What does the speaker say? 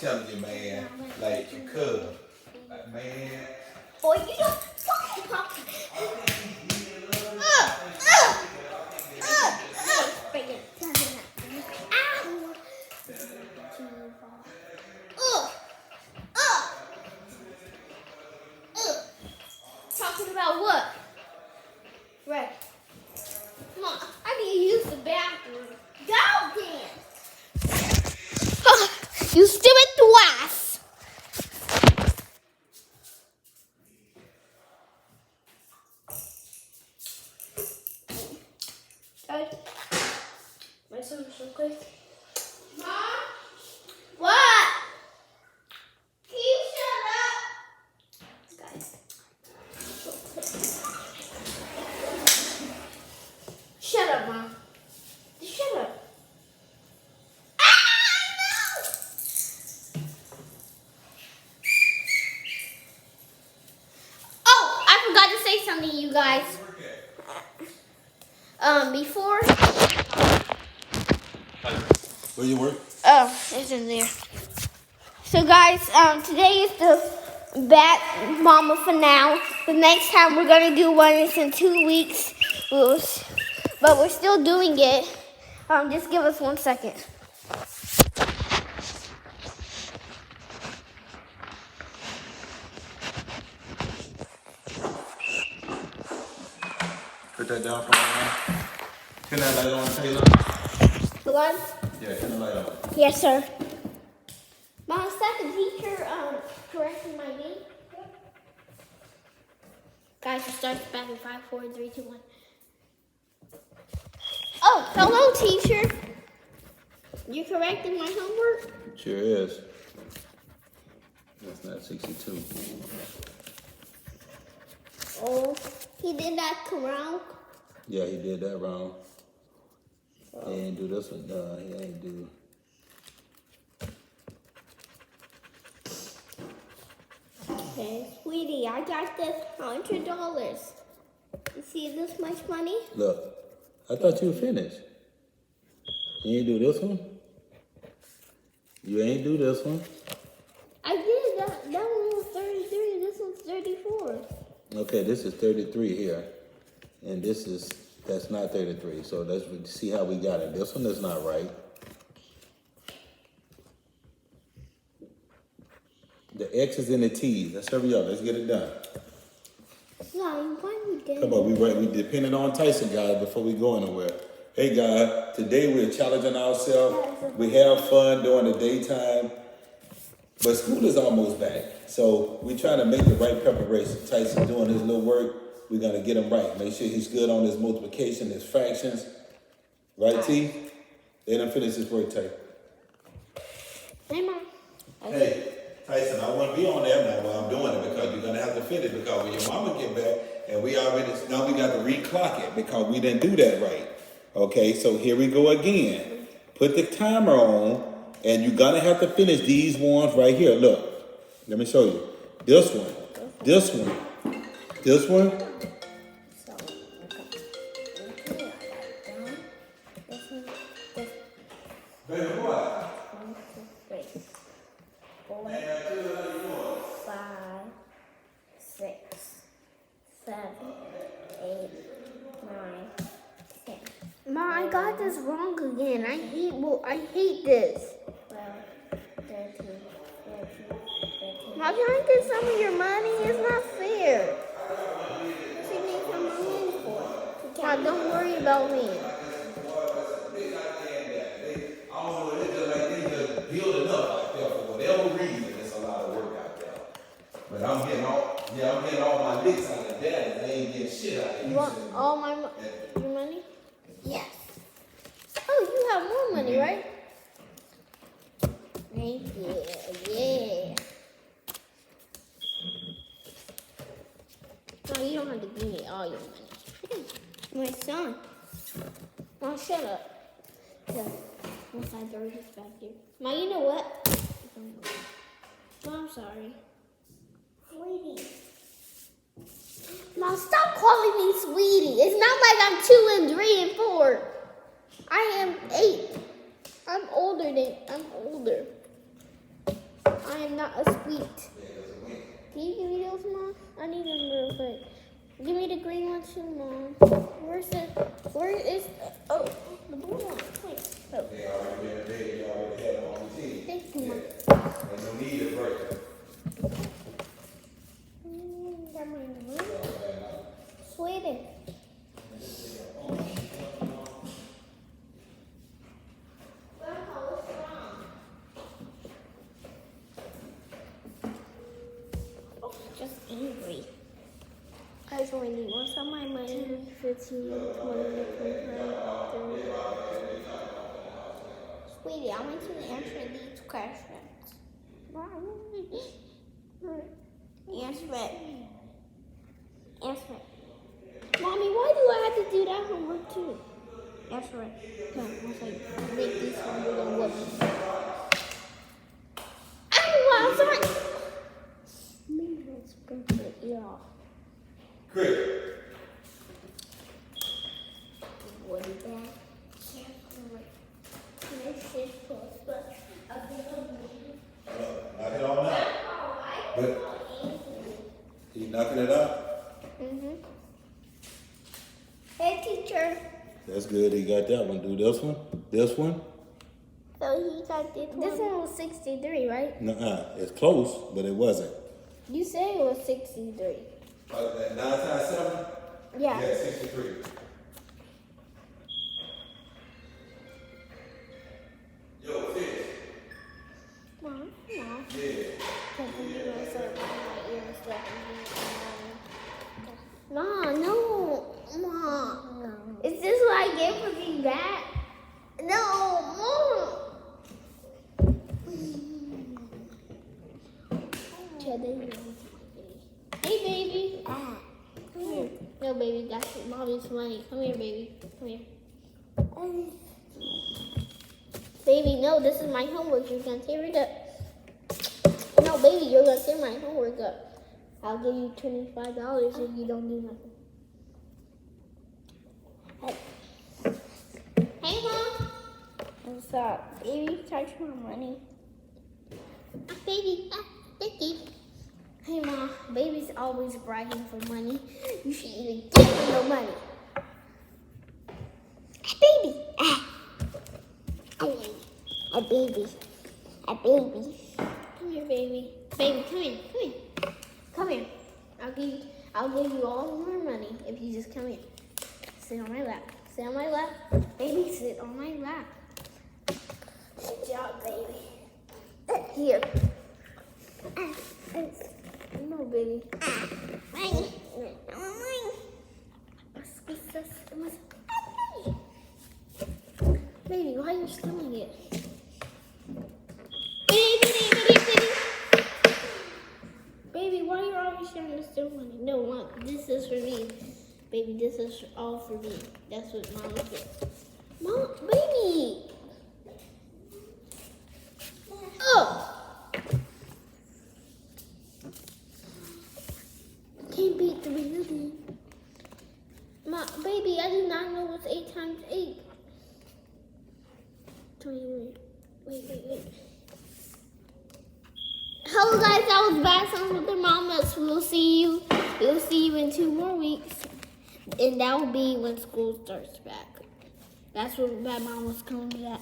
telling you, man. Like, cuz. Like, man. Boy, you don't fucking pop. Talking about what? Right. Come on, I need to use the bathroom. Go then. You stupid twice. Guys, my son so quick. Mom? What? Can you shut up? Guys. Shut up, Mom. Just shut up. Oh, I forgot to say something to you guys. Before. Where you work? Oh, it's in there. So guys, today is the Bat Mama for now. The next time we're gonna do one is in 2 weeks. But we're still doing it. Just give us 1 second. Put that down for me, man. Turn that light on, Taylor. The one? Yeah, turn the light on. Yes, sir. Mom, is that the teacher correcting my name? Guys, it starts back in 5, 4, 3, 2, 1. Oh, hello, teacher. You're correcting my homework? Sure is. That's not 62. Oh, he did that wrong? Yeah, he did that wrong. Oh. He ain't do this one. No, he ain't do. Okay, sweetie, I got this $100. You see this much money? Look, I thought you were finished. You ain't do this one? You ain't do this one? I did. That one was 33. This one's 34. Okay, this is 33 here. And that's not 33. So let's see how we got it. This one is not right. The X's and the T's. Let's hurry up. Let's get it done. No, why we did? Come on, we depending on Tyson, guys, before we go anywhere. Hey, guys, today we're challenging ourselves. We have fun during the daytime, but school is almost back. So we're trying to make the right preparation. Tyson doing his little work. We're going to get him right. Make sure he's good on his multiplication, his fractions. Right, T? They done finish his work, Ty. Hey, Mom. Hey, Tyson, I want to be on there now while I'm doing it because you're going to have to finish because when your mama get back and now we got to reclock it because we didn't do that right. Okay, so here we go again. Put the timer on and you're going to have to finish these ones right here. Look, let me show you. This one, this one, this one. Baby, what? 1, 2, 3, 4, 5, 6, 7, 8, 9, 10. Mom, I got this wrong again. I hate this. 12, 13, 14, 15. Mom, trying to get some of your money is not fair. What you need some money for? Mom, don't worry about me. Building up out there for whatever reason. It's a lot of work out there. But I'm getting all my licks out of that, and they ain't getting shit out of You want all your money? Yes. Oh, you have more money, right? Thank you. Yeah. No, you don't have to give me all your money. My son. Mom, shut up. Yeah. Once I throw this back here. Mom, you know what? Mom, I'm sorry. Sweetie. Mom, stop calling me sweetie. It's not like I'm 2 and 3 and 4. I am 8. I'm older. I am not a sweet. Can you give me those, Mom? I need them real quick. Give me the green one too, Mom. Where is oh, the blue one. Wait. Oh. They already been big, you already had them on the team. Thank you, Mom. There's no need to break them. Got my blue. Sweetie. Just angry. I just only need one of my money. 15, 20, 25, 30. Sweetie, I want you to answer these questions. Answer it. Answer it. Mommy, why do I have to do that homework too? Answer it. Come, once I make these homework and what? I'm sorry. Maybe let's bring the ear off. Chris. What is that? Knock it on out. But he's knocking it out. Mm-hmm. Hey, teacher. That's good. He got that one. Do this one. This one. So he got this one. This one was 63, right? Nuh-uh. It's close, but it wasn't. You said it was 63. 9 times 7? Yeah. Yeah, 63. Yo, fish. Mom. Yeah. Mom, no. Mom. No. Is this what I get for being bad? No, Mom. Hey, baby. Come here. No, baby, that's Mommy's money. Come here, baby. Come here. Baby, no, this is my homework. You're going to tear it up. No, baby, you're going to tear my homework up. I'll give you $25 if you don't do nothing. Hey, Mom. What's up? Baby, touch my money. Baby, thank you. Hey, Mom, baby's always bragging for money. You should even give her no money. Baby. A baby. A baby. Come here, baby. Baby, come here. Come here. Come here. I'll give you all of your money if you just come here. Sit on my lap. Sit on my lap. Baby, sit on my lap. Good job, baby. Here. No, baby. Mine. Baby, why are you stealing it? Baby, why are you always trying to steal money? No, Mom, this is for me. Baby, this is all for me. That's what Mom said. Mom, baby. Oh. Can't beat 3 really. Baby, I do not know what's 8 times 8. 28. Wait. Hello guys, that was Bad Sons with their Mommas. We'll see you in 2 more weeks. And that will be when school starts back. That's when Bad Mom was coming back.